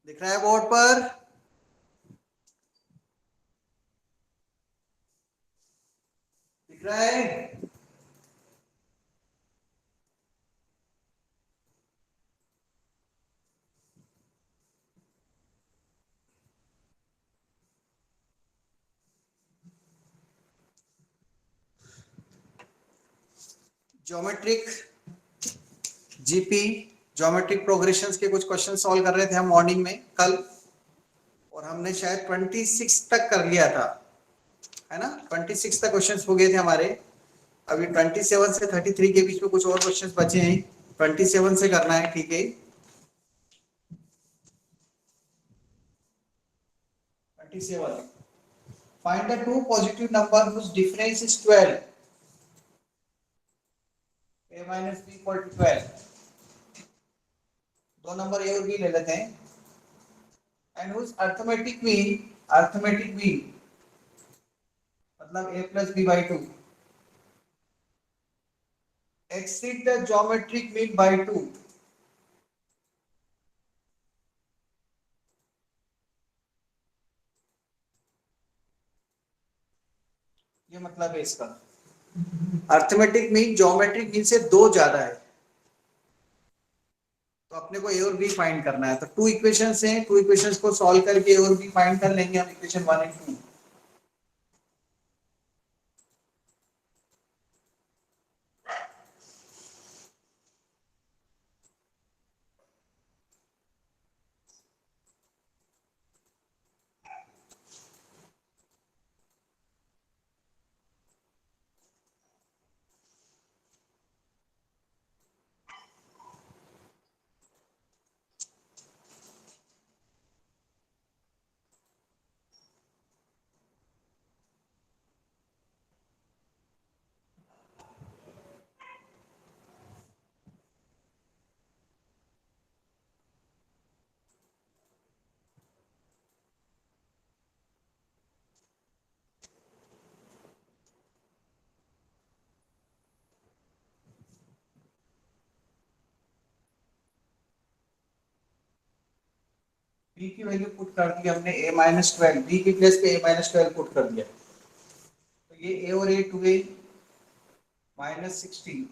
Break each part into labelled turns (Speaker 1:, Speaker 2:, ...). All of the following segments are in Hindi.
Speaker 1: दिख रहा है बोर्ड पर? दिख रहा है? ज्योमेट्रिक जीपी ज्योमेट्रिक प्रोग्रेशंस के कुछ क्वेश्चन सॉल्व कर रहे थे हम मॉर्निंग में कल, और हमने शायद 26 तक कर लिया था, है ना? 26 तक क्वेश्चंस हो गए थे हमारे। अभी 27 से 33 के बीच में कुछ और क्वेश्चंस बचे हैं। 27 से करना है, ठीक है? 27, find the two positive number whose difference is 12. a minus b equal to 12. दो नंबर ए और बी ले लेते हैं। एंड whose arithmetic mean मतलब a plus b by 2 exceed the geometric mean by 2। ये मतलब है इसका अर्थमेटिक मीन ज्योमेट्रिक मीन से दो ज्यादा है, तो अपने को ए और बी फाइंड करना है। तो टू इक्वेशंस हैं, टू इक्वेशंस को सॉल्व करके ए और बी फाइंड कर लेंगे हम, इक्वेशन 1 एंड 2। बी की वैल्यू पुट कर दी हमने a माइनस 12, बी की प्लेस पे a माइनस 12 पुट कर दिया, तो ये a और a टू गई माइनस 16,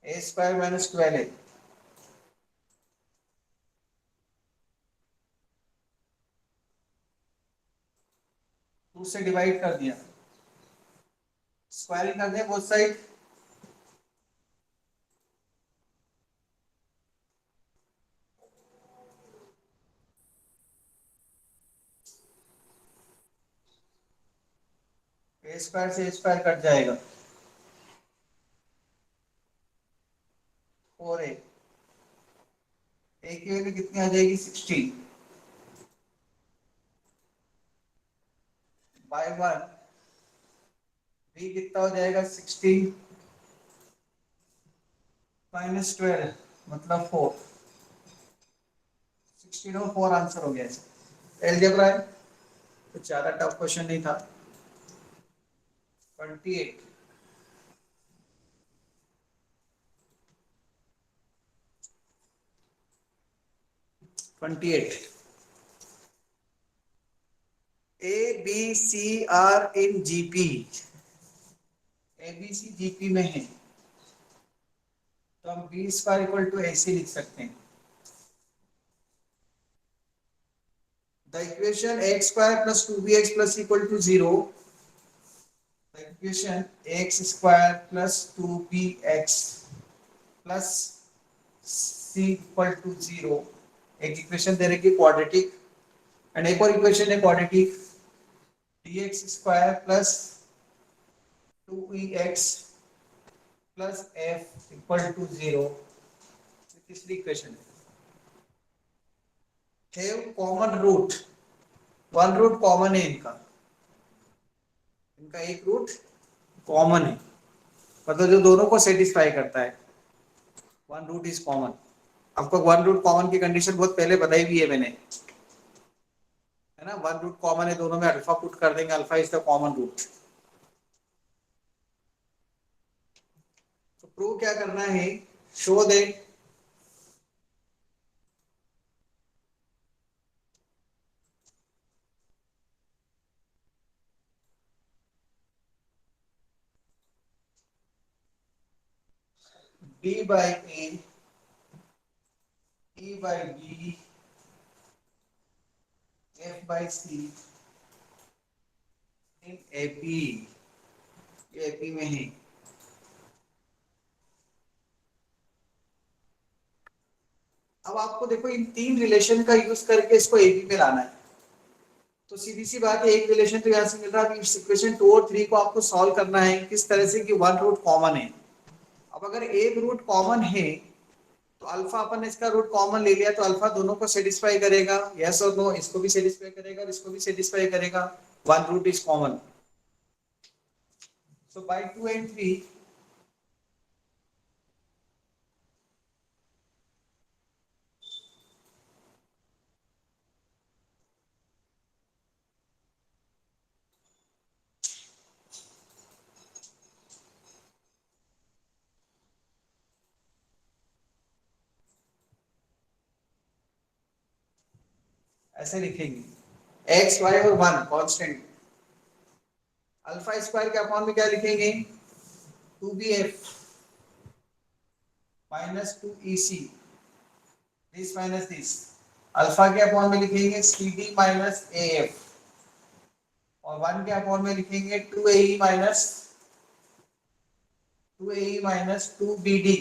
Speaker 1: a स्क्वायर माइनस 12 है, टू से डिवाइड कर दिया, स्क्वायरिंग कर दिया बोथ साइड, a स्क्वायर से a स्क्वायर कट जाएगा, 4a, a की वैल्यू कितनी आ जाएगी 16 बाय 1, b कितना हो जाएगा 16 माइनस 12 मतलब 4, 16 और 4 आंसर हो गया इसका। एलजेब्रा है तो ज्यादा टफ क्वेश्चन नहीं था। 28, A B C are in GP, A B C GP में है, तो हम बी स्क्वायर इक्वल टू ऐसे लिख सकते हैं। The equation x square plus 2bx plus equal to 0, the equation x square plus 2bx plus c equal to 0, एक इक्वेशन दे रखी क्वाड्रेटिक, एंड एक और इक्वेशन है quadratic, dx square plus 2ex plus f equal to 0, तीसरी इक्वेशन है। Have common root, one root common है इनका, इनका एक रूट कॉमन है, मतलब जो दोनों को सेटिस्फाई करता है, वन रूट इज कॉमन। आपको वन रूट कॉमन की कंडीशन बहुत पहले बताई भी है मैंने, है ना? वन रूट कॉमन है दोनों में, अल्फा पुट कर देंगे, alpha is the common root. तो प्रूव क्या करना है, show that D by A, E by B, F by C in AP, ये AP में है। अब आपको देखो इन तीन रिलेशन का यूज करके इसको AB में लाना है। तो सीधी सी बात है, एक रिलेशन तो यहाँ से मिल रहा है। इस इक्वेशन 2 और 3 को आपको सॉल्व करना है किस तरह से कि वन रूट कॉमन है। अब अगर एक रूट कॉमन है तो अल्फा अपन ने इसका रूट कॉमन ले लिया तो अल्फा दोनों को सेटिस्फाई करेगा, यस और नो, इसको भी सेटिस्फाई करेगा और इसको भी सेटिस्फाई करेगा। One root is common. So by 2 and 3 ऐसे लिखेंगे एक्स वाई और वन कांस्टेंट। अल्फा स्क्वायर के अपॉन में क्या लिखेंगे, 2bf minus 2ec, this minus this. Alpha के अपॉन में लिखेंगे cd माइनस af और वन के अपॉन में लिखेंगे 2ae minus 2bd,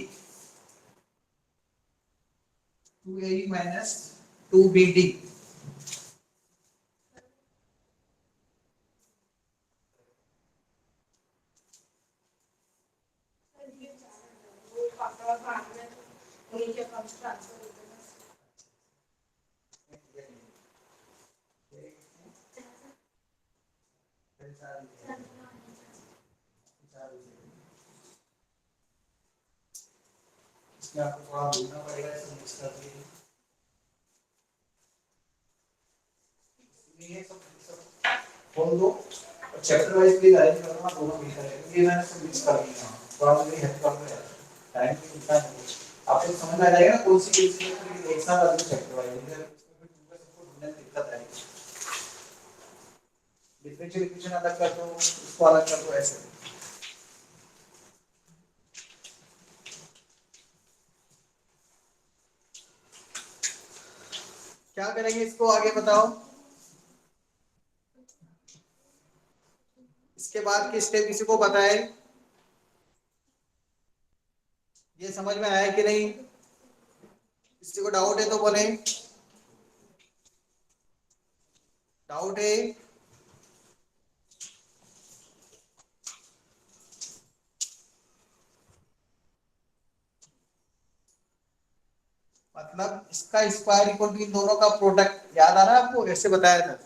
Speaker 1: 2ae minus 2bd। इसमें आपको थोड़ा ढूंढना पड़ेगा, इसे मिक्स करके ये सब खोल दो और चैप्टर वाइज भी अरेंज करना, दोनों मिलकर है। ये मैंने सब मिक्स कर दिया, थोड़ा मुझे हेल्प कर दो यार, टाइम भी कितना है। आपको समझ आ जाएगा ना कौन सी एक साथ अरेंज चैप्टर वाइज, इसमें फिर सबको ढूंढने में दिक्कत आएगी। डिफरेंशियल इक्वेशन अलग कर दो, इसको अलग कर दो, ऐसे क्या करेंगे इसको आगे बताओ। इसके बाद की स्टेप किसी को पता है, ये समझ में आया कि नहीं? किसी को डाउट है तो बोले, डाउट है? मतलब इसका स्क्वायर इक्वल टू इन दोनों का प्रोडक्ट, याद आ रहा है आपको, ऐसे बताया था।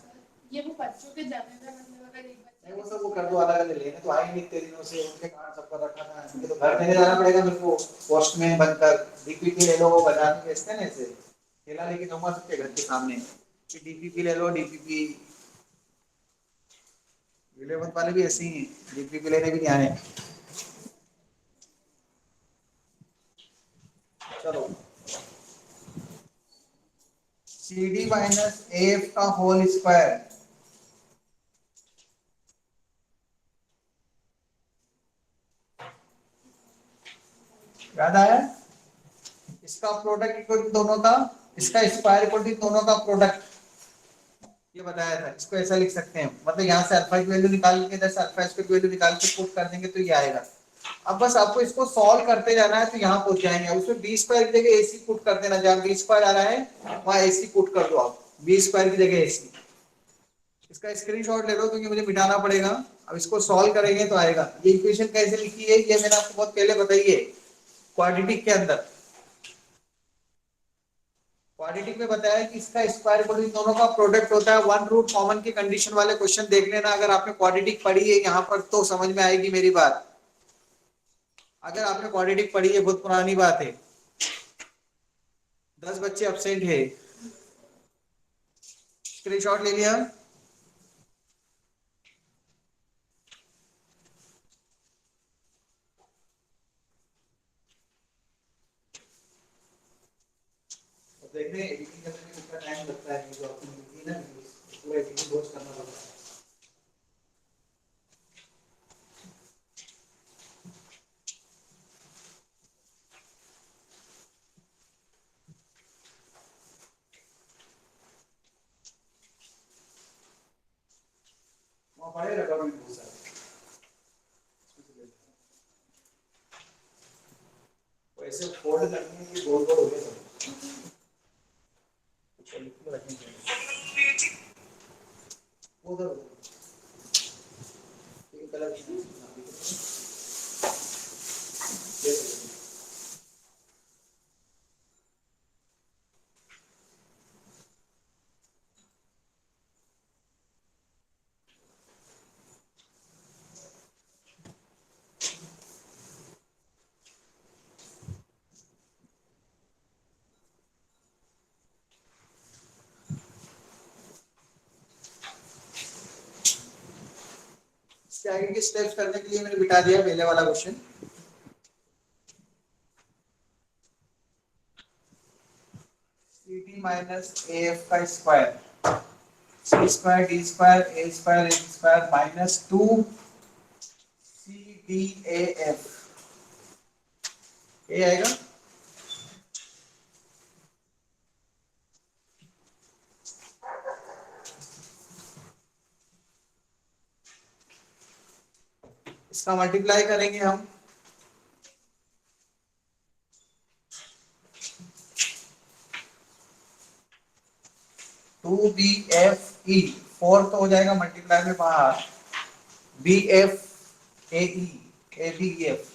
Speaker 2: ये वो बच्चों के जमे में मतलब अगर एक
Speaker 1: नहीं वो सब वो कर दो, अलग अलग लेने तो आए नहीं इतने दिनों से, उनके कार्ड सब पर रखा था, इनके तो घर लेने जाना पड़ेगा मेरे को पोस्टमैन बनकर। डीपीपी ले लो, वो बाजार में बेचते हैं ना ऐसे, ठेला लेके जाऊंगा सबके घर के सामने कि डीपीपी ले लो डीपीपी। विलेवन वाले भी ऐसे ही हैं, डीपीपी लेने भी नहीं आए। चलो सी डी माइनस एफ का होल स्क्वायर, याद आया? इसका प्रोडक्ट इक्वल टू दोनों का, इसका स्क्वायर इक्वल टू दोनों का प्रोडक्ट, ये बताया था। इसको ऐसा लिख सकते हैं, मतलब यहाँ से अल्फा की वैल्यू निकाल के, इधर से अल्फा स्क्वायर की वैल्यू निकाल के पुट कर देंगे तो ये आएगा। अब बस आपको इसको सॉल्व करते जाना है तो यहाँ पहुंच जाएंगे। उसमें बी स्क्वायर की जगह एसी पुट कर देना, जहाँ बी स्क्वायर आ रहा है वहाँ एसी पुट कर दो आप, बी स्क्वायर की जगह एसी। इसका स्क्रीनशॉट ले लो क्योंकि मुझे मिटाना पड़ेगा। अब इसको सॉल्व करेंगे तो आएगा। ये इक्वेशन कैसे लिखी है ये मैंने आपको बहुत पहले बताई है, क्वाड्रेटिक के अंदर। क्वाड्रेटिक में बताया कि इसका स्क्वायर इक्वल इन दोनों का प्रोडक्ट होता है। वन रूट कॉमन की कंडीशन वाले क्वेश्चन देख लेना, अगर आपने क्वाड्रेटिक पढ़ी है यहाँ पर तो समझ में आएगी मेरी बात। अगर आपने क्वाड्रेटिक पढ़ी है, बहुत पुरानी बात है। 10 बच्चे अब्सेंट है, स्क्रीनशॉट ले लिया? देखने एडिटिंग करने में कितना टाइम लगता है, जो आपने लिखी है ना, पूरा एडिटिंग रोज करना पड़ता है। हमारे रबर में बहुत सारे वैसे फोल्ड करने के गोल गोल हो गए सब लिख रखेंगे उधर पिंक कलर की इसके आगे के स्टेप्स करने के लिए मैंने बिठा दिया पहले वाला क्वेश्चन ct माइनस af का square c square d square a square n square minus 2 c d a f ये आएगा इसका मल्टीप्लाई करेंगे हम 2bfe 4 तो हो जाएगा मल्टीप्लाई में बाहर bf ae abef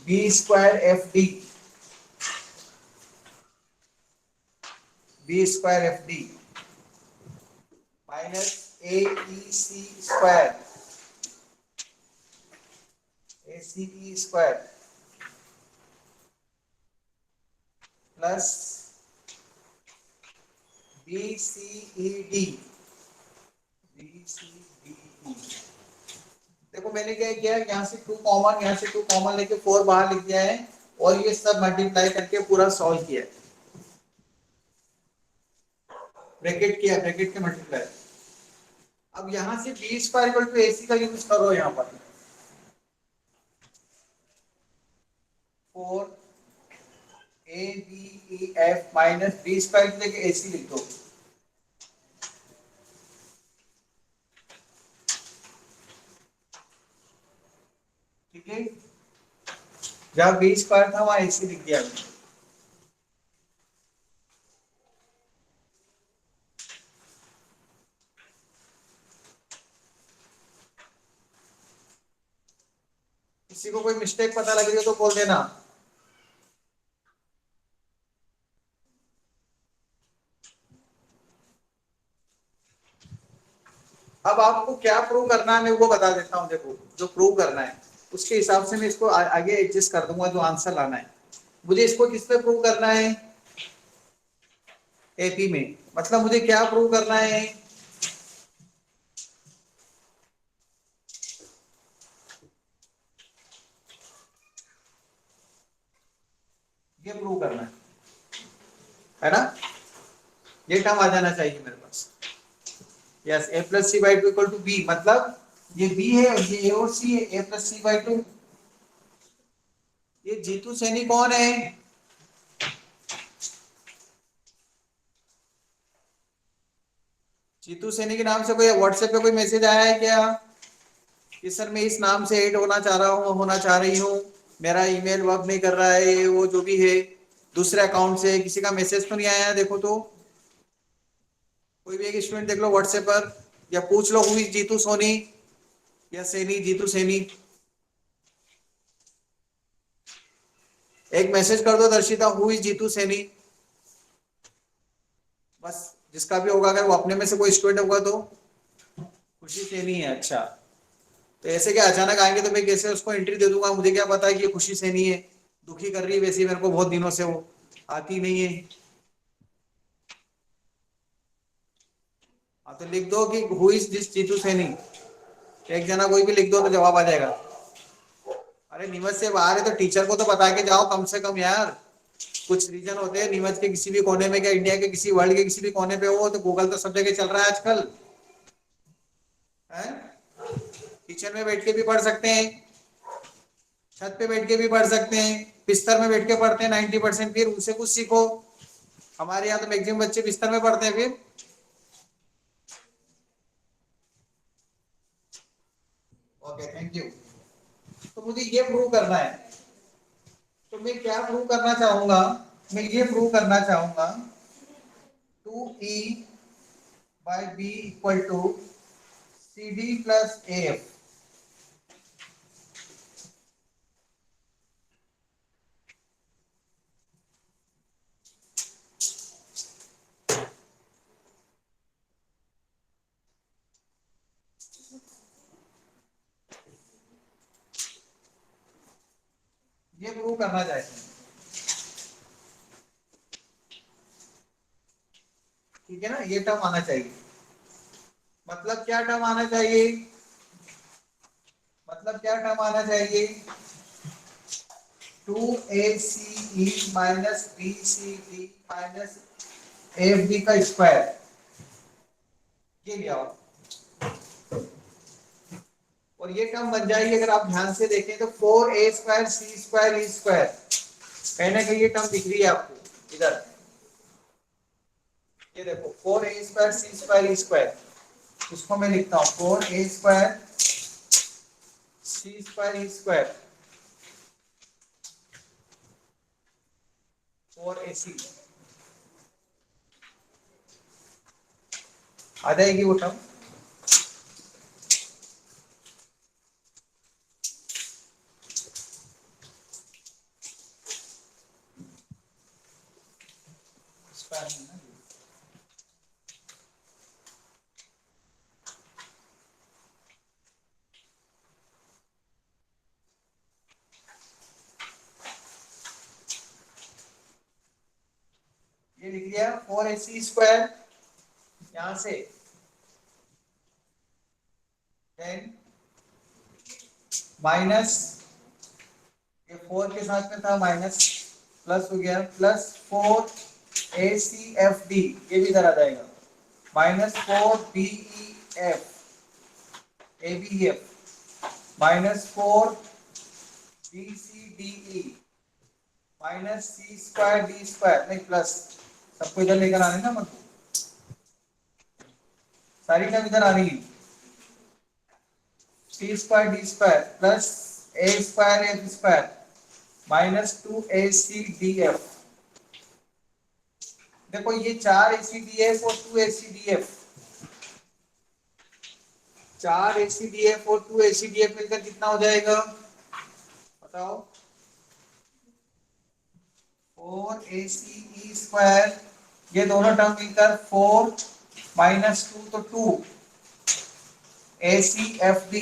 Speaker 1: b square fd b square fd minus aec square ace square plus BCED देखो मैंने क्या किया यहाँ से 2 कॉमन यहाँ से 2 कॉमन लेके 4 बाहर लिख दिया है और ये सब मल्टीप्लाई करके पूरा सॉल्व किया है ब्रैकेट किया ब्रैकेट के मल्टीप्लाई अब यहाँ से b square equal to AC का यूज करो यहाँ पर 4 ABEF माइनस बी स्क्वायर की जगह AC लिख दो ठीक है जहाँ बी स्क्वायर था वहां AC लिख दिया किसी को कोई मिस्टेक पता लग रही हो तो बोल देना अब आपको क्या प्रूव करना है मैं वो बता देता हूँ देखो जो प्रूव करना है उसके हिसाब से मैं इसको आगे एडजस्ट कर दूंगा जो आंसर लाना है मुझे इसको किस पे प्रूव करना है एपी में मतलब मुझे क्या प्रूव करना है ये प्रूव करना है ना ये टर्म आ जाना चाहिए मेरे पास yes a plus c by two equal to b मतलब ये b है ये a और c है a plus c by two ये जीतू सैनी कौन है जीतू सैनी के नाम से कोई व्हाट्सएप पे कोई मैसेज आया है क्या कि सर मैं इस नाम से ऐड होना चाह रहा हूँ होना चाह रही हूँ मेरा ईमेल वर्क नहीं कर रहा है वो जो भी है दूसरे अकाउंट से किसी का मैसेज तो नहीं आया देखो तो कोई भी एक स्टूडेंट देख लो व्हाट्सएप पर या पूछ लो हुई जीतू सोनी या सैनी जीतू सैनी एक मैसेज कर दो दर्शिता हु इज जीतू सैनी बस जिसका भी होगा अगर वो अपने में से कोई स्टूडेंट होगा तो खुशी सैनी है अच्छा तो ऐसे क्या अचानक आएंगे तो मैं कैसे उसको एंट्री दे दूंगा मुझे क्या पता है कि ये खुशी सैनी है दुखी कर रही है वैसे मेरे को बहुत दिनों से वो आती नहीं है हाँ तो लिख दो कि who is this Jeetu Saini एक जना कोई भी लिख दो तो जवाब आ जाएगा अरे नीमच से बाहर है तो टीचर को तो बता के जाओ कम से कम यार कुछ रीजन होते हैं नीमच के किसी भी कोने में क्या इंडिया के किसी वर्ल्ड के किसी भी कोने पे हो तो गूगल तो सब जगह चल रहा है आजकल है किचन में बैठ के भी पढ़ सकते हैं छत पे बैठ के भी पढ़ सकते हैं बिस्तर में बैठ के पढ़ते हैं 90% फिर उनसे कुछ सीखो हमारे यहाँ तो मैक्सिमम बच्चे बिस्तर में पढ़ते हैं फिर ओके थैंक यू। तो मुझे ये प्रूव करना है, तो मैं क्या प्रूव करना चाहूंगा, मैं ये प्रूव करना चाहूंगा 2E by B equal to CD plus AF। ये प्रूव करना चाहते हैं, ठीक है ना। ये टर्म आना चाहिए, मतलब क्या टर्म आना चाहिए, मतलब क्या टर्म आना चाहिए, 2ACE minus BCD minus AFD का स्क्वायर, ये लिया और ये टर्म बन जाएगी। अगर आप ध्यान से देखें तो 4A square C square E square, कहीं ना कहीं ये टर्म दिख रही है आपको इधर, ये देखो 4A square C square E square, उसको मैं लिखता हूँ 4A square C square E square 4AC, आ जाएगी वो टर्म। ये लिख लिया 4AC स्क्वायर यहां से, देन माइनस, ये 4 के साथ में था माइनस, प्लस हो गया प्लस 4ACFD, ये भी इधर आ जाएगा, minus 4BEF ABEF minus 4BCDE minus C square D square, नहीं प्लस, सबको इधर लेकर आने ना, मतलब सारी टर्म इधर आ रही है, C square D square plus A square F square minus 2ACDF। देखो ये 4ACDF और 2ACDF, 4ACDF और 2ACDF मिलकर कितना हो जाएगा बताओ, 4ACE स्क्वायर, ये दोनों टर्म मिलकर 4 माइनस 2 तो 2ACFD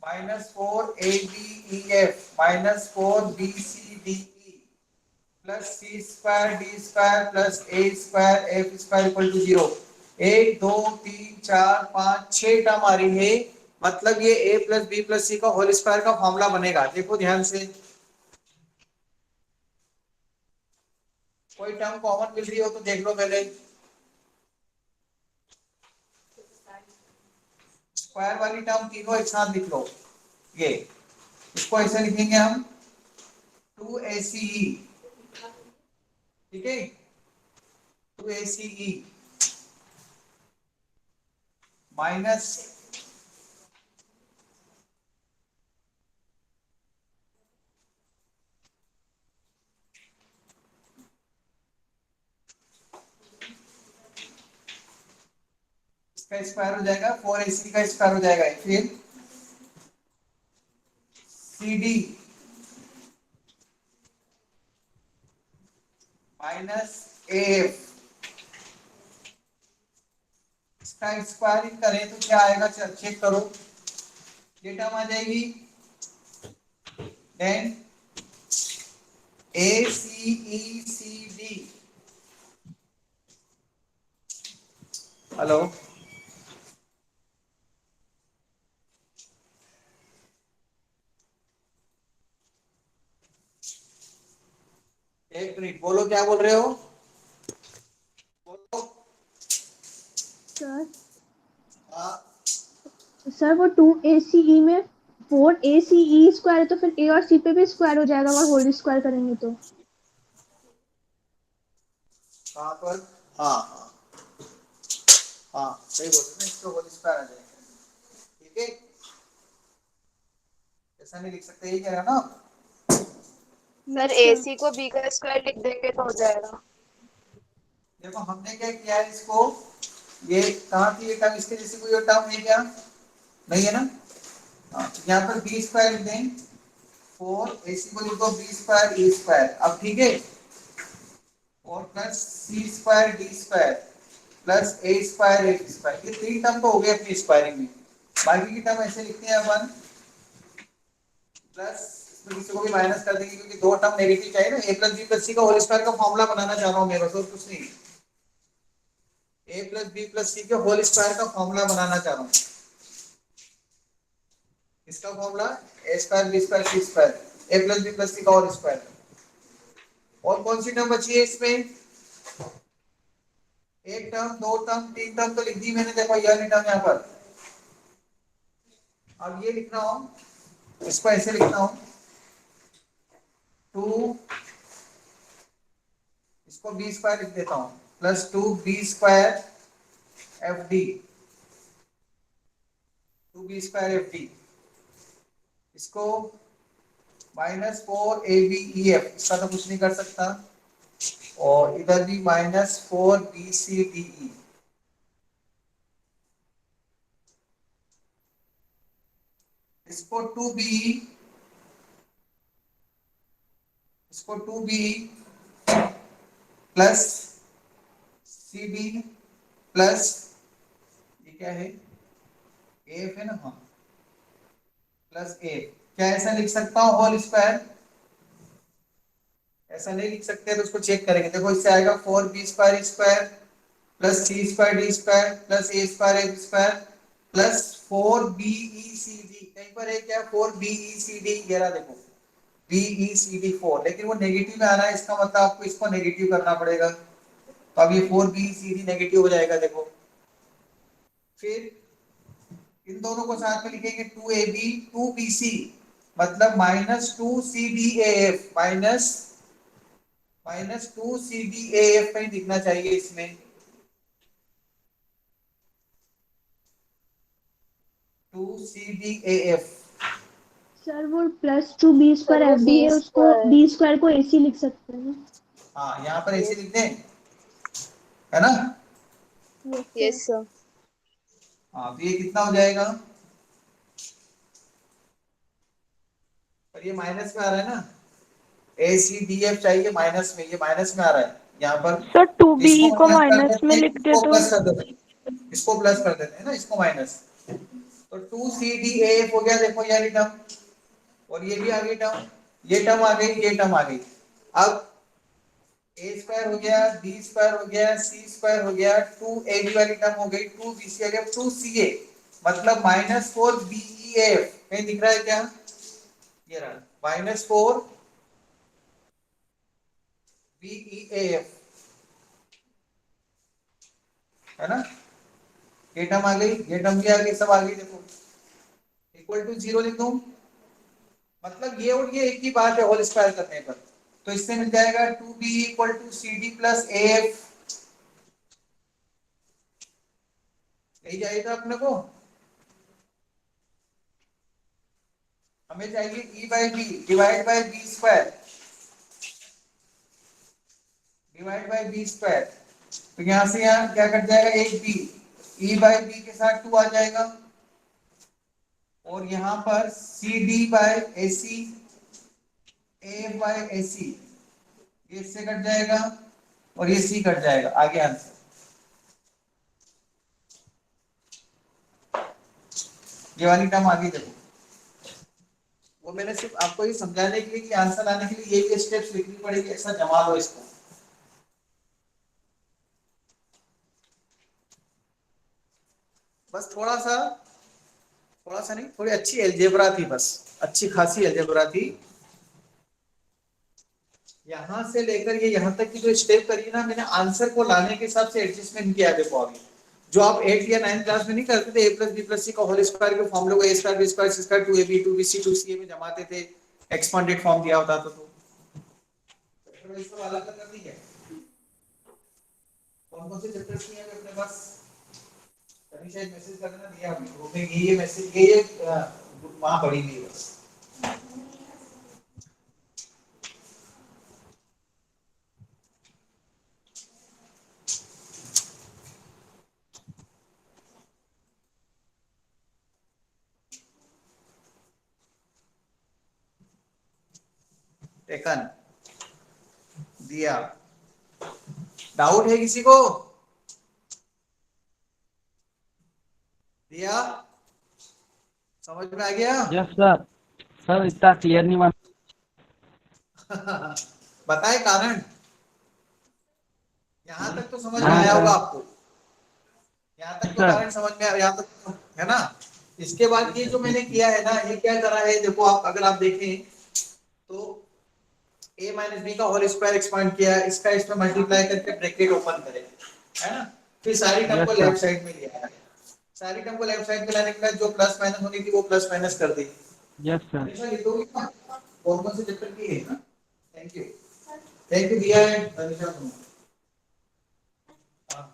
Speaker 1: minus 4ABEF minus 4BCDE plus C square D square plus A square F square equal to 0। 1 2 3 4 5 6 term आ रही है, मतलब ये A plus B plus C का होल स्क्वायर का फॉर्मूला बनेगा। देखो ध्यान से, कोई टर्म कॉमन मिल रही हो तो देख लो पहले, स्क्वायर वाली टर्म तीनों एक साथ लिख लो। ये इसको ऐसे लिखेंगे हम 2ACE, ठीक है, 2ACE माइनस इसका स्क्वायर हो जाएगा 4AC का स्क्वायर हो जाएगा, फिर CD माइनस AF, इसका स्क्वायरिंग करें तो क्या आएगा, चेक करो, ये टर्म आ जाएगी, देन ACECD, हेलो एक मिनट बोलो, क्या बोल रहे हो, बोलो।
Speaker 3: सर
Speaker 1: हाँ
Speaker 3: सर वो 2ACE में 4ACE स्क्वायर है, तो फिर A और C पे भी स्क्वायर हो जाएगा अगर होल स्क्वायर करेंगे तो।
Speaker 1: कहाँ पर, हाँ हाँ हाँ सही बोल रहे हैं, इसका होल स्क्वायर आ जाएगा। ठीक है, ऐसा नहीं लिख सकते, ये कह रहा ना।
Speaker 4: सर
Speaker 3: अच्छा
Speaker 4: AC को B का स्क्वायर लिख देंगे तो हो जाएगा।
Speaker 1: देखो हमने क्या किया है इसको, ये कहाँ थी ये टर्म, इसके जैसे कोई टर्म है क्या, नहीं है ना। हाँ, यहाँ पर बी स्क्वायर लिख दें, 4 AC को लिखो बी स्क्वायर ए स्क्वायर। अब ठीक है, और प्लस सी स्क्वायर डी स्क्वायर प्लस ए स्क्वायर ए स्क्वायर, ये तीन टर्म तो हो गए अपनी स्क्वायरिंग में। बाकी की टर्म ऐसे लिखते हैं अपन, प्लस इसमें किसी को भी माइनस कर देंगे क्योंकि दो टर्म नेगेटिव चाहिए ना। ए प्लस बी प्लस सी का होल स्क्वायर का फॉर्मूला बनाना चाह रहा हूँ मैं, बस और कुछ नहीं। ए प्लस बी प्लस सी के होल स्क्वायर का फॉर्मूला बनाना चाह रहा हूँ। इसका फॉर्मूला ए square b square c square, ए प्लस बी प्लस सी का होल स्क्वायर। और कौन सी टर्म बची है इसमें, एक टर्म दो टर्म तीन टर्म तो लिख दी मैंने, देखो ये वाली टर्म यहाँ पर। अब ये लिखना हो, इसको ऐसे लिखना हो, 2, इसको बी स्क्वायर लिख देता हूँ, plus 2b square F D, 2b square F D. इसको -4 ABEF, इसका तो कुछ नहीं कर सकता, और इधर भी -4BCDE। इसको 2BE, इसको 2BE प्लस CB प्लस, ये क्या है AF है ना, हाँ, प्लस AF। क्या ऐसा लिख सकता हूँ होल स्क्वायर, ऐसा नहीं लिख सकते तो उसको चेक करेंगे। देखो इससे आएगा 4b स्क्वायर स्क्वायर प्लस सी स्क्वायर डी स्क्वायर प्लस ए स्क्वायर ए स्क्वायर प्लस 4BECD। कहीं पर है क्या 4BECD, ये रहा देखो BECD 4, लेकिन वो नेगेटिव में आ रहा है, इसका मतलब आपको इसको नेगेटिव करना पड़ेगा। तो अब ये 4BECD नेगेटिव हो जाएगा देखो। फिर इन दोनों को साथ में लिखेंगे 2AB 2BC, मतलब -2CDAF, -2CDAF कहीं दिखना चाहिए इसमें, 2CDAF।
Speaker 3: सर वो +2b
Speaker 4: सर
Speaker 3: स्क्वायर
Speaker 4: वो
Speaker 3: एफ डी
Speaker 4: B
Speaker 3: है, उसको
Speaker 4: स्क्वायर,
Speaker 3: b स्क्वायर को ac लिख सकते हैं ना।
Speaker 1: हाँ यहाँ पर ऐसे लिख दें, है ना।
Speaker 3: Yes sir.
Speaker 4: Yes sir.
Speaker 1: हाँ तो ये कितना हो जाएगा, पर ये माइनस में आ रहा है ना, ACDF चाहिए माइनस में, ये माइनस में आ रहा है यहाँ पर।
Speaker 5: सर
Speaker 1: इसको
Speaker 5: 2b को
Speaker 1: माइनस कर
Speaker 5: माइनस में
Speaker 1: देते हैं,
Speaker 5: लिख दे
Speaker 1: इसको
Speaker 5: तो।
Speaker 1: प्लस कर देते हैं, इसको प्लस कर देते हैं ना, इसको माइनस। तो 2CDAF हो गया देखो यार टर्म, और ये भी आ गई टर्म, ये टर्म आ गई, ये टर्म आ गई। अब ए स्क्वायर हो गया, बी स्क्वायर हो गया, सी स्क्वायर हो गया, 2AB वाली टर्म हो गई, 2BC आ गया, 2CA, मतलब -4BEAF कहीं दिख रहा है क्या, ये रहा -4BEAF, है ना। ये टर्म आ गई, ये टर्म भी आ गई, सब आ गई देखो, इक्वल टू 0 लिख दूं, मतलब ये और ये एक ही बात है होल स्क्वायर करने पर। तो इससे मिल जाएगा 2B equal to CD plus AF, यही जाएगा अपने को। हमें चाहिए E by b divide by b square, divide by b square. तो यहां से यहाँ क्या कट जाएगा, एक बी, E बाई बी के साथ 2 आ जाएगा, और यहाँ पर CD by AC, AF by AC, ये इससे कट जाएगा और ये C कट जाएगा, आगे आंसर। ये वाली टर्म आगे देखो, वो मैंने सिर्फ आपको ये समझाने के लिए कि आंसर आने के लिए ये स्टेप्स लिखनी पड़ेगी, ऐसा जमा लो इसको। बस थोड़ा सा नहीं, थोड़ी अच्छी अलजेब्रा थी, बस अच्छी खासी अलजेब्रा थी। यहां से लेकर ये यहां तक की जो स्टेप करी ना मैंने, आंसर को लाने के हिसाब से एडजस्टमेंट किया। देखो अभी जो आप 8 या 9 क्लास में नहीं करते थे, a plus b plus c का होल स्क्वायर के फॉर्मूले को a square b square c square 2ab 2bc 2ca में जमाते थे, एक्सपांडेड फॉर्म दिया होता था। तो इसको अलग कर दी है, कौन कौन से चैप्टर्स किए हैं अपने पास, अभी शायद मैसेज कर देना दिया हमने ग्रुप में, ये मैसेज ये वहां पड़ी हुई है बस। टेकन दिया। डाउट है किसी को? दिया समझ में आ गया?
Speaker 5: Yes sir. सर इतना क्लियर नहीं बना।
Speaker 1: बताए कारण? यहाँ तक तो समझ में
Speaker 5: हाँ
Speaker 1: आया
Speaker 5: सर।
Speaker 1: होगा आपको, यहाँ तक तो
Speaker 5: सर।
Speaker 1: कारण समझ में आया, यहाँ तक है ना। इसके बाद ये जो मैंने किया है ना, ये क्या करा है देखो, आप अगर आप देखें तो a माइनस बी का होल स्क्वायर एक्सपांड किया, इसका इसमें मल्टीप्लाई करके ब्रैकेट ओपन करें, है ना। फिर सारी टर्म को
Speaker 5: यस सर।
Speaker 1: लेफ्ट साइड में लिया है, सारी टर्म को लेफ्ट साइड में लाने के बाद जो प्लस माइनस होनी थी वो प्लस माइनस कर दी।
Speaker 5: Yes sir.
Speaker 1: हमेशा लिखोगे ना, कौन से चैप्टर की है ना। थैंक यू, थैंक यू दिया है अनिशा को। हाँ।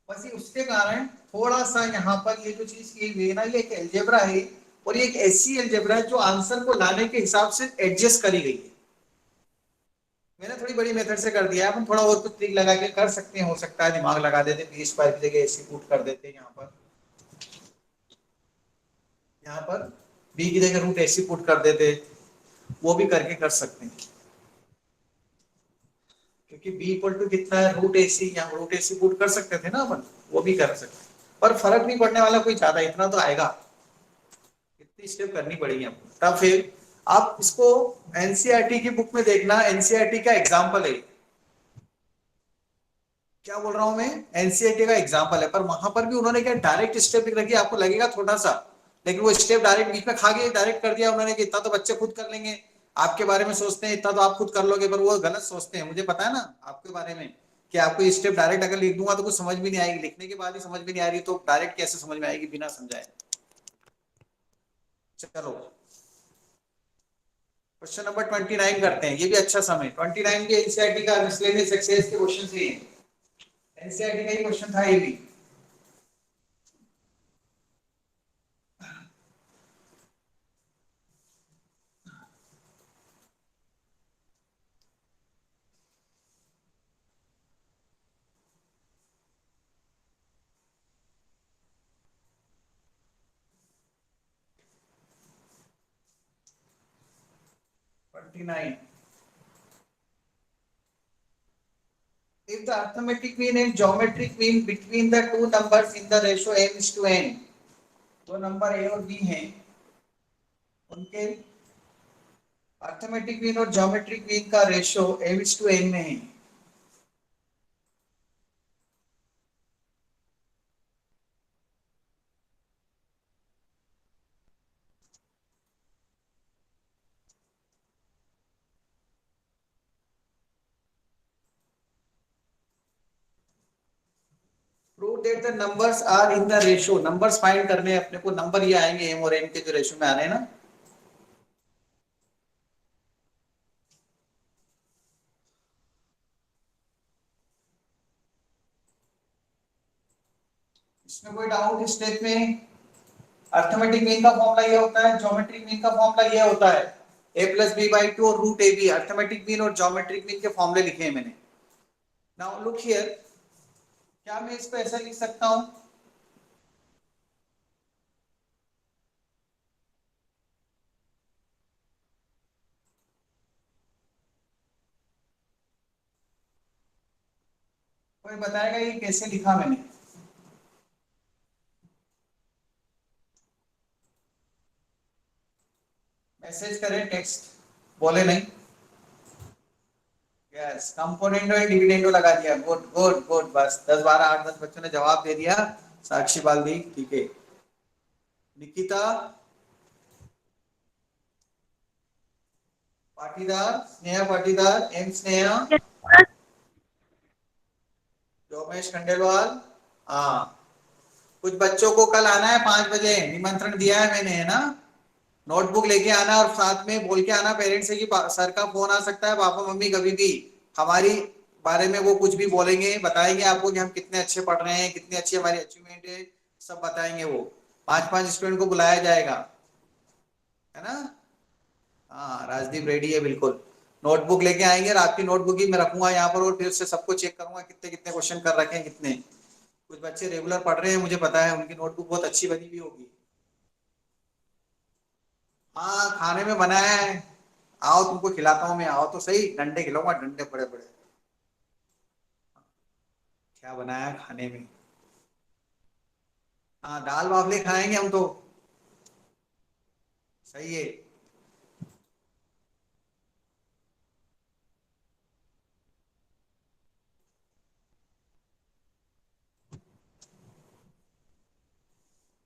Speaker 1: बस ये उसके कारण थोड़ा सा यहाँ पर ये जो चीज की हुई है ना, ये एक अलजेब्रा है और ये एक ऐसी अलजेब्रा है जो आंसर को लाने के हिसाब से एडजस्ट करी गई है। मैंने थोड़ी बड़ी मेथड से कर दिया है, अपन थोड़ा और कुछ ट्रिक लगा के कर सकते हैं, हो सकता है दिमाग लगा देते, बी स्क्वायर की जगह ऐसे पुट कर देते हैं, यहाँ पर बी की जगह रूट ऐसे पुट कर देते, वो भी करके कर सकते हैं, क्योंकि b इक्वल टू कितना है रूट एसी, यहाँ रूट एसी पुट कर सकते थे ना अपन, वो भी कर सकते हैं, पर फर्क नहीं पड़ने वाला कोई ज्यादा, इतना तो आएगा, इतनी स्टेप करनी पड़ेगी आपको। तब फिर आप इसको एनसीईआरटी की बुक में देखना, एनसीईआरटी का एग्जाम्पल है, क्या बोल रहा हूं मैं, एनसीईआरटी का एग्जाम्पल है, पर वहां पर भी उन्होंने क्या डायरेक्ट स्टेप लिख रखी है, आपको लगेगा थोड़ा सा, लेकिन वो स्टेप डायरेक्ट बीच में खा के डायरेक्ट कर दिया उन्होंने कि इतना तो बच्चे खुद कर लेंगे, आपके बारे में सोचते हैं इतना तो आप खुद कर लोगे, पर वो गलत सोचते हैं, मुझे पता है ना आपके बारे में, कि आपको ये स्टेप डायरेक्ट अगर लिख दूंगा तो कुछ समझ भी नहीं आएगी, लिखने के बाद ही समझ में नहीं आ रही तो डायरेक्ट कैसे समझ में आएगी बिना समझाए। चलो क्वेश्चन नंबर 29 करते हैं, ये भी अच्छा समय, 29 के एनसीईआरटी का मिसलेनियस एक्सरसाइज के क्वेश्चन से, एनसीईआरटी का ही क्वेश्चन था ये भी। If the arithmetic mean and geometric mean between the two numbers in the ratio m is to n, दो नंबर a और b हैं, उनके अर्थमेटिक मीन और ज्योमेट्रिक मीन का ratio m is to n में है, prove that the numbers are in the ratio, numbers find करने हैं अपने को, नंबर ये आएंगे m और n के जो रेशियो में आ रहे हैं ना, इसमें कोई डाउट इस स्टेप में? अर्थमेटिक मीन का फॉर्मूला ये होता है, ज्योमेट्रिक मीन का फॉर्मूला ये होता है, a plus b by two और root a b, arithmetic mean और ज्योमेट्रिक मीन के फॉर्मूले लिखे हैं मैंने। नाउ लुक हियर, क्या मैं इसको ऐसा लिख सकता हूं, कोई बताएगा ये कैसे लिखा मैंने? मैसेज करें, टेक्स्ट बोले नहीं। यस, कंपोनेंटो एंड डिविडेंडो लगा दिया, गुड गुड गुड, बस 10 12 8 10 बच्चों ने जवाब दे दिया। साक्षी बाल्दी, ठीक है। निकिता पाटीदार, स्नेहा पाटीदार, एम स्नेहा, जोमेश खंडेलवाल। हाँ, कुछ बच्चों को कल आना है 5 बजे, निमंत्रण दिया है मैंने, है ना। नोटबुक लेके आना और साथ में बोल के आना पेरेंट्स से कि सर का फोन आ सकता है, पापा मम्मी कभी भी हमारी बारे में वो कुछ भी बोलेंगे, बताएंगे आपको कि हम कितने अच्छे पढ़ रहे हैं, कितनी अच्छी हमारी अचीवमेंट है, सब बताएंगे। वो 5 5 स्टूडेंट को बुलाया जाएगा, है ना। हाँ, राजदीप रेडी है बिल्कुल। नोटबुक लेके आएंगे और आपकी नोटबुक ही मैं रखूंगा यहाँ पर, और फिर उससे सबको चेक करूंगा कितने कितने क्वेश्चन कर रखे हैं, कितने। कुछ बच्चे रेगुलर पढ़ रहे हैं, मुझे पता है, उनकी नोटबुक बहुत अच्छी बनी हुई होगी। हाँ, खाने में बनाया है, आओ तुमको खिलाता हूँ मैं, आओ तो सही, डंडे खिलाऊंगा, डंडे बड़े बड़े। क्या बनाया है खाने में? हाँ, दाल बाफले खाएंगे हम तो, सही है।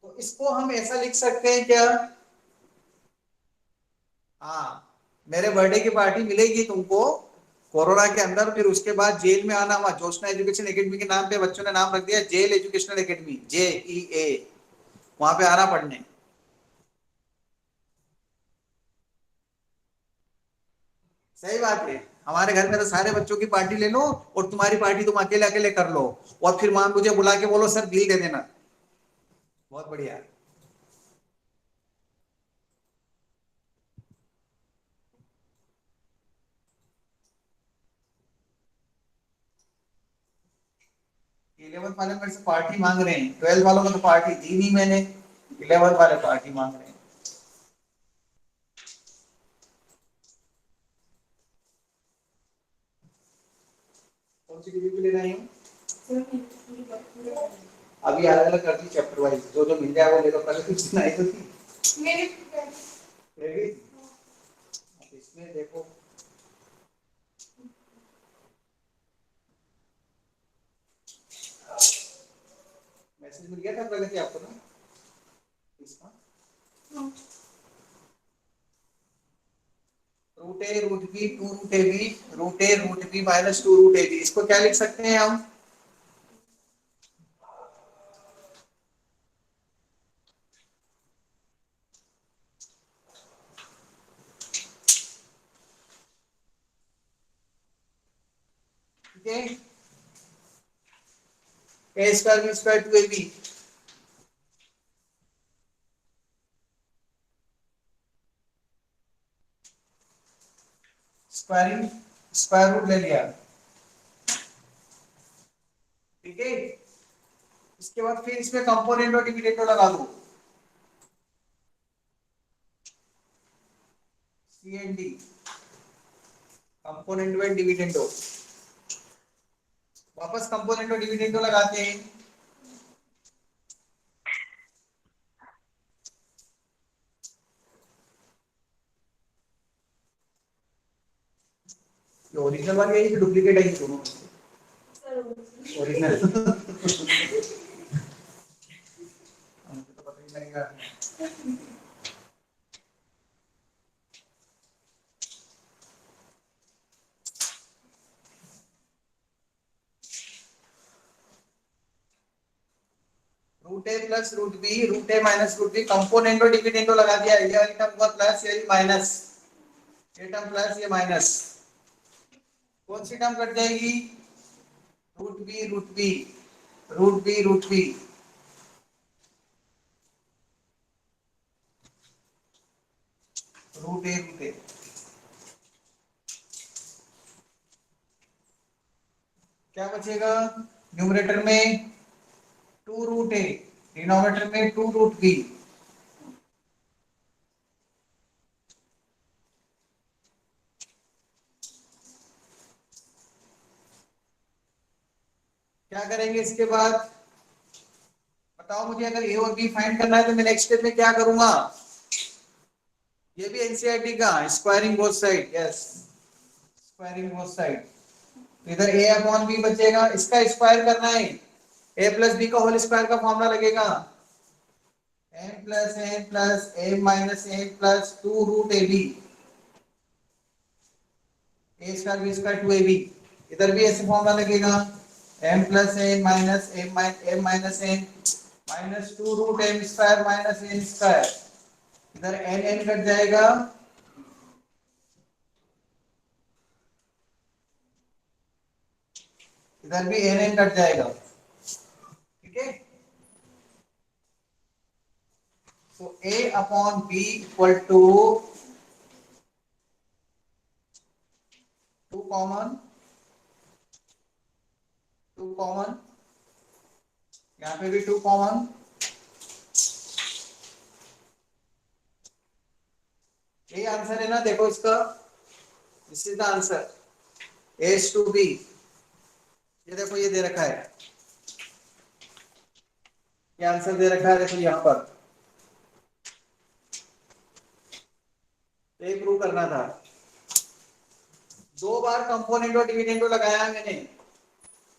Speaker 1: तो इसको हम ऐसा लिख सकते हैं क्या? हाँ, मेरे बर्थडे की पार्टी मिलेगी तुमको कोरोना के अंदर, फिर उसके बाद जेल में आना हुआ, जोशना एजुकेशन एकेडमी के नाम पे बच्चों ने नाम रख दिया, जेल एजुकेशनल एकेडमी, JEA, वहां पे आना पढ़ने। सही बात है, हमारे घर में तो सारे बच्चों की पार्टी ले लो और तुम्हारी पार्टी तुम अकेले अकेले कर लो, और फिर वहां मुझे बुला के बोलो सर बिल दे देना। बहुत बढ़िया। 11th वाले मेरे से पार्टी मांग रहे हैं, 12th वालों को तो पार्टी दी नहीं मैंने, 11th वाले पार्टी मांग रहे हैं। कौन सी डिग्री ले रहे हैं? अभी अलग अलग कर दी चैप्टर वाइज, जो जो मिल जाए वो ले लो, पहले कुछ सुनाई तो थी। ले गई? अब इसमें देखो, मैसेज मिल गया था पहले कि आपको ना इसका, root a root b two root a b, root a root b minus two root a b, इसको क्या लिख सकते हैं हम? ठीक है, a square b square two a b, squaring, square root ले लिया, ठीक है। इसके बाद फिर इसमें कंपोनेंट और डिविडेंड लगा दो, CND, कंपोनेंट एंड डिविडेंडो। वापस कंपोनेंट और डिविडेंडो लगाते हैं, ओरिजिनल वाली है कि डुप्लीकेट है, ये दोनों ओरिजिनल। हमको तो पता ही लगेगा। रूट ए प्लस रूट बी, रूट ए माइनस रूट बी, कंपोनेंट और डिविडेंडो लगा दिया, ये वाली टर्म हुआ प्लस, ये माइनस, ये टर्म प्लस, ये माइनस, कौन सी टर्म कट जाएगी? Root b root b, root b root b, root a root a. क्या बचेगा न्यूमरेटर में 2 रूट ए, डिनोमिनेटर में 2 रूट बी। क्या करेंगे इसके बाद बताओ मुझे, अगर ए और बी फाइंड करना है तो मैं नेक्स्ट स्टेप में क्या करूंगा? ये भी एनसीईआरटी का squaring both side, yes squaring both side. तो इधर ए अपॉन बी बचेगा, इसका स्क्वायर करना है, ए प्लस बी का होल स्क्वायर का फॉर्मूला लगेगा m plus a minus a plus 2 root a b, a square b square 2 a b. इधर भी ऐसे फॉर्मूला लगेगा m plus a minus a minus a minus 2 root m square minus n square. इधर n n कट जाएगा, इधर भी n n कट जाएगा, ठीक है। So a upon b equal to 2 common, 2 common, यहाँ पे भी 2 कॉमन। यही आंसर है ना, देखो इसका, this is the answer a is to b। ये देखो ये दे रखा है, ये आंसर दे रखा है, देखो यहाँ पर ये प्रूव करना था। 2 बार कंपोनेंट और डिविडेंडो लगाया है मैंने,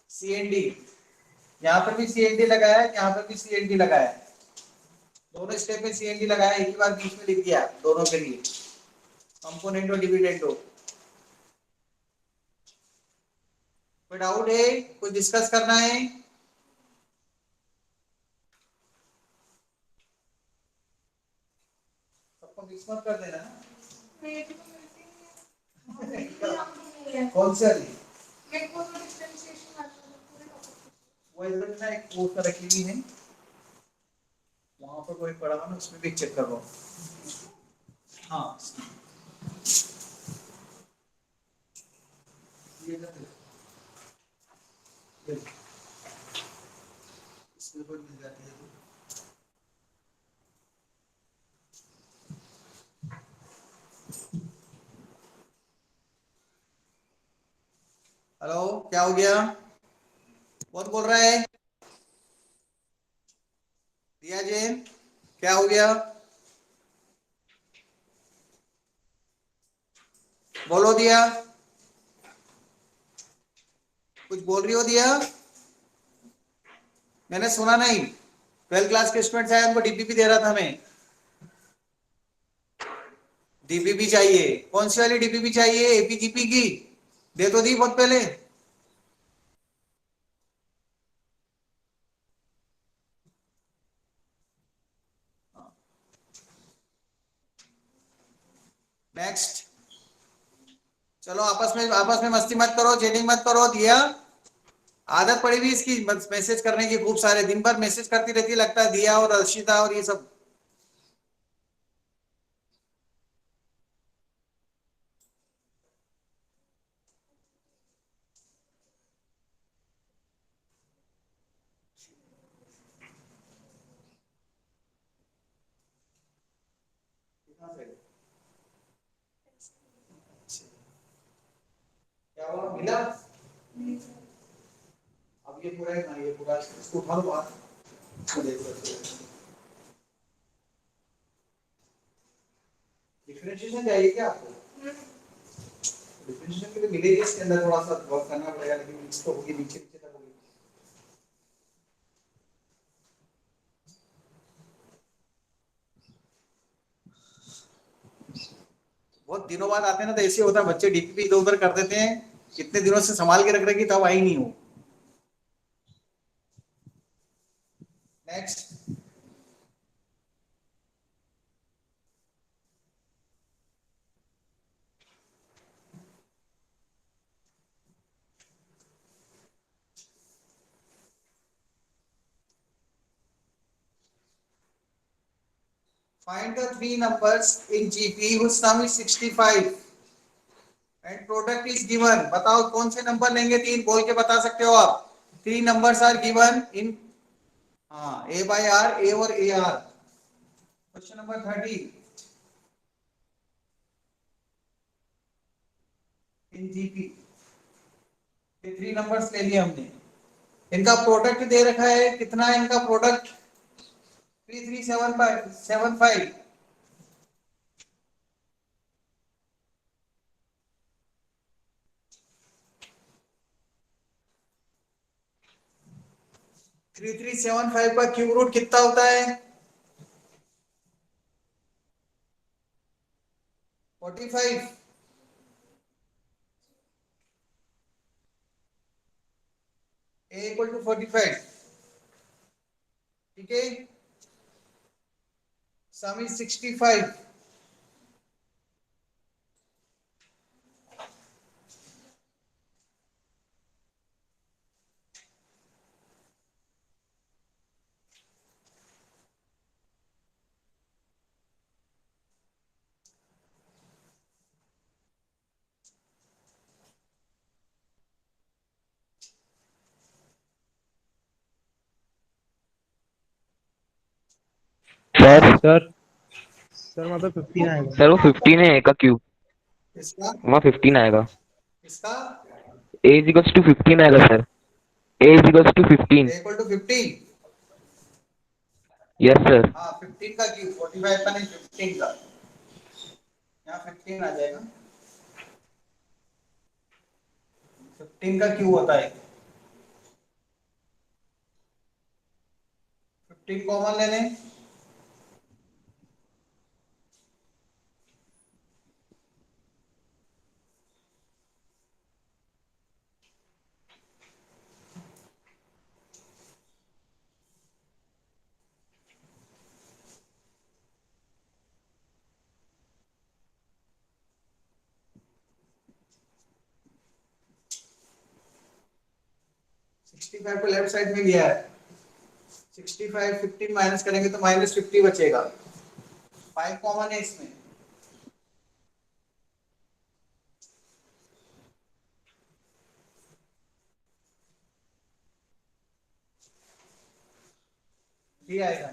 Speaker 1: सी एन डी, यहाँ पर भी सी एन डी लगाया है, यहाँ पर भी सी एन डी लगाया है, दोनों स्टेप में सी एन डी लगाया, एक ही बार बीच में लिख दिया दोनों के लिए कंपोनेंट और डिविडेंडो। कोई डाउट है, कुछ डिस्कस करना है? सबको मिक्स मत कर देना ना। कौन सा वाली? वो इधर ना एक कोर्स का रखी हुई है, वहां पर कोई पढ़ा हुआ ना, उसमें भी चेक कर लो। हाँ ये इसमें कोई मिल जाती है तो। हेलो, क्या हो गया? कौन बोल रहा है? दिया जैन, क्या हो गया? बोलो दिया, कुछ बोल रही हो दिया? मैंने सुना नहीं। 12th क्लास के स्टूडेंट्स आए, उनको डीपीपी दे रहा था मैं। डीपीपी चाहिए, कौन सी वाली डीपीपी चाहिए? एपीजीपी की दे तो दी बहुत पहले। नेक्स्ट, चलो आपस में मस्ती मत करो, चैटिंग मत करो। दिया आदत पड़ी हुई इसकी मैसेज करने की, खूब सारे दिन भर मैसेज करती रहती है, लगता है दिया और अर्शिता और ये सब। क्या हुआ, मिला? अब ये पूरा है ना, ये पूरा इसको उठा लो बाहर, इसको देखो। डिफरेंशिएशन चाहिए क्या आपको? डिफरेंशिएशन के लिए मिलेगी, इसके अंदर थोड़ा सा वर्क करना पड़ेगा, लेकिन इसको होगी नीचे नीचे तक होगी। बहुत दिनों बाद आते हैं ना, तो ऐसे होता है, बच्चे डीपीपी इधर उधर कर देते हैं, कितने दिनों से संभाल के रख रखी, तब आई नहीं हो। Next, Find the three numbers in GP whose sum is 65 and product is given. बताओ कौन से नंबर लेंगे, तीन बोल के बता सकते हो आप. Three numbers are given in A by R, A और AR. Question number 30. In GP ये थ्री नंबर्स ले लिए हमने. इनका प्रोडक्ट दे रखा है, कितना है इनका प्रोडक्ट? 3375. 3375 का क्यूब रूट कितना होता है? 45. A equal to 45. ठीक है. सम इज 65.
Speaker 6: सर सर मतलब 15 आएगा सर, वो 15 है ए का क्यूब,
Speaker 1: इसका
Speaker 6: वहाँ 15 आएगा.
Speaker 1: इसका
Speaker 6: ए इज इक्वल्स टू 15 आएगा sir. A is equals to 15.
Speaker 1: Equal to 15.
Speaker 6: Yes sir.
Speaker 1: हाँ 15 का क्यूब, 45 का नहीं, 15 का. यहाँ 15 आ जाएगा. 15 का क्यूब होता है. 15 कॉमन ले लें. सिक्सटी फाइव को लेफ्ट साइड में लिया है. 65 15 माइनस करेंगे तो -50 बचेगा. 5 कॉमन है इसमें. ये आएगा.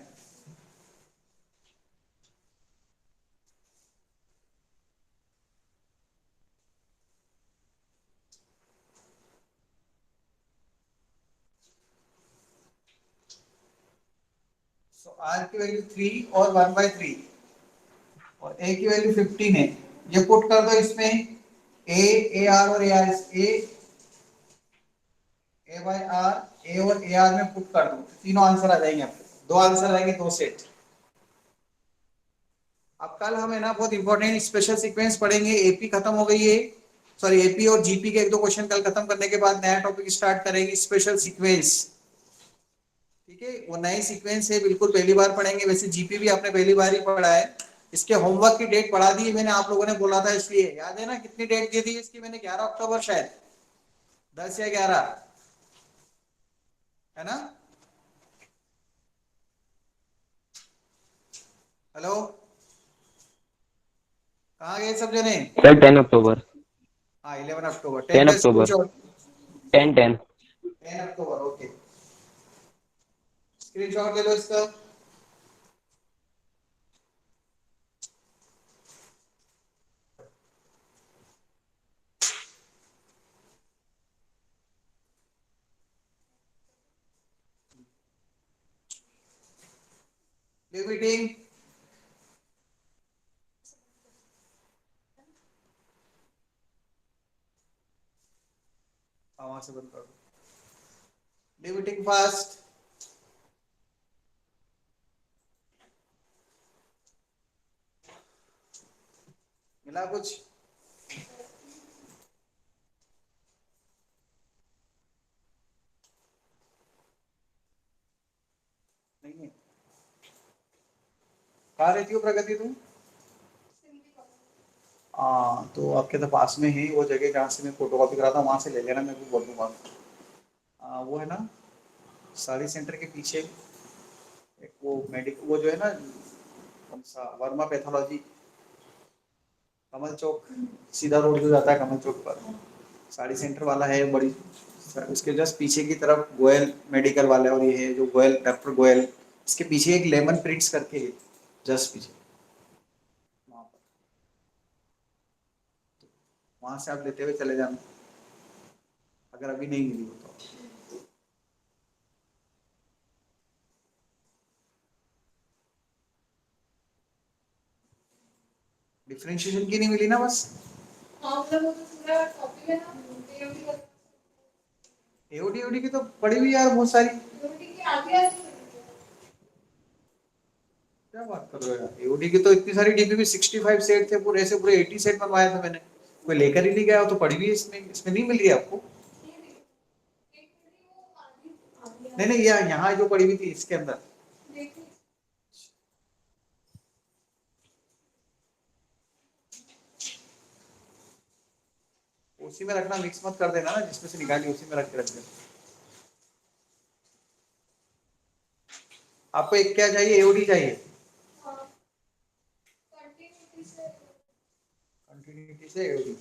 Speaker 1: सो आर की वैल्यू 3 और 1/3 और ए की वैल्यू 15 है. ये पुट कर दो इसमें. ए आर और ए बाय आर, ए और ए आर में पुट कर दो. तीनों आंसर आ जाएंगे आपके. दो आंसर आएंगे, दो सेट. अब कल हम है ना बहुत इंपॉर्टेंट स्पेशल सीक्वेंस पढ़ेंगे. एपी खत्म हो गई है, सॉरी एपी और जीपी के एक दो क्वेश्चन कल खत्म करने के बाद नया टॉपिक स्टार्ट करेंगे, स्पेशल सीक्वेंस. ठीक है, वो नई सीक्वेंस है, बिल्कुल पहली बार पढ़ेंगे. वैसे जीपी भी आपने पहली बार ही पढ़ा है. इसके होमवर्क की डेट बढ़ा दी है मैंने, आप लोगों ने बोला था इसलिए. याद है ना कितनी डेट दी थी इसकी मैंने? 11 अक्टूबर शायद, 10 या 11 है ना. हेलो, कहाँ गए सब जने?
Speaker 6: सर 10 अक्टूबर.
Speaker 1: हाँ 11 अक्टूबर.
Speaker 6: 10 अक्टूबर. 10
Speaker 1: 10 अक्टूबर. ओके, स्क्रीनशॉट ले लो इसका. मीटिंग वहां से बंद कर दो. Meeting fast. मिला कुछ? नहीं है. कहाँ रहती हो प्रगति तुम? हाँ तो आपके तो पास में ही वो जगह जहाँ से मैं फोटो कॉपी करा था, वहां से ले लेना, मैं भी बोल दूंगा. वो है ना साड़ी सेंटर के पीछे एक वो मेडिक, वो जो है ना कौन सा वर्मा पैथोलॉजी, कमल चौक, सीधा रोड जो जाता है कमल चौक पर, साड़ी सेंटर वाला है बड़ी, इसके जस्ट पीछे की तरफ गोयल मेडिकल वाला है, और ये है जो गोयल डॉक्टर गोयल, इसके पीछे एक लेमन प्रिंट्स करके है, जस्ट पीछे वहाँ पर, वहां से आप लेते हुए चले जाना अगर अभी नहीं मिली हो तो। डिफरेंशिएशन की नहीं मिली ना बस,
Speaker 2: हाँ मतलब वो तो पूरा टॉपिक है ना,
Speaker 1: एओडी ओडी की तो पड़ी हुई यार बहुत सारी।
Speaker 2: एओडी के आगे आगे
Speaker 1: क्या बात कर रहे हो यार, एओडी की तो इतनी सारी डीपीपी 65 सेट थे पूरे, ऐसे पूरे 80 सेट बनवाया था मैंने, कोई लेकर ही नहीं गया, वो तो पड़ी हुई है इसमें, इसमें नहीं मिल रही आपको? नहीं नहीं, यहाँ जो पड़ी हुई थी इसके अंदर, उसी में रखना, मिक्स मत कर देना ना, जिसमें से निकाली उसी में रख के रख देना। आपको एक क्या चाहिए, एओडी चाहिए? कंटिन्यूटी से एओडी।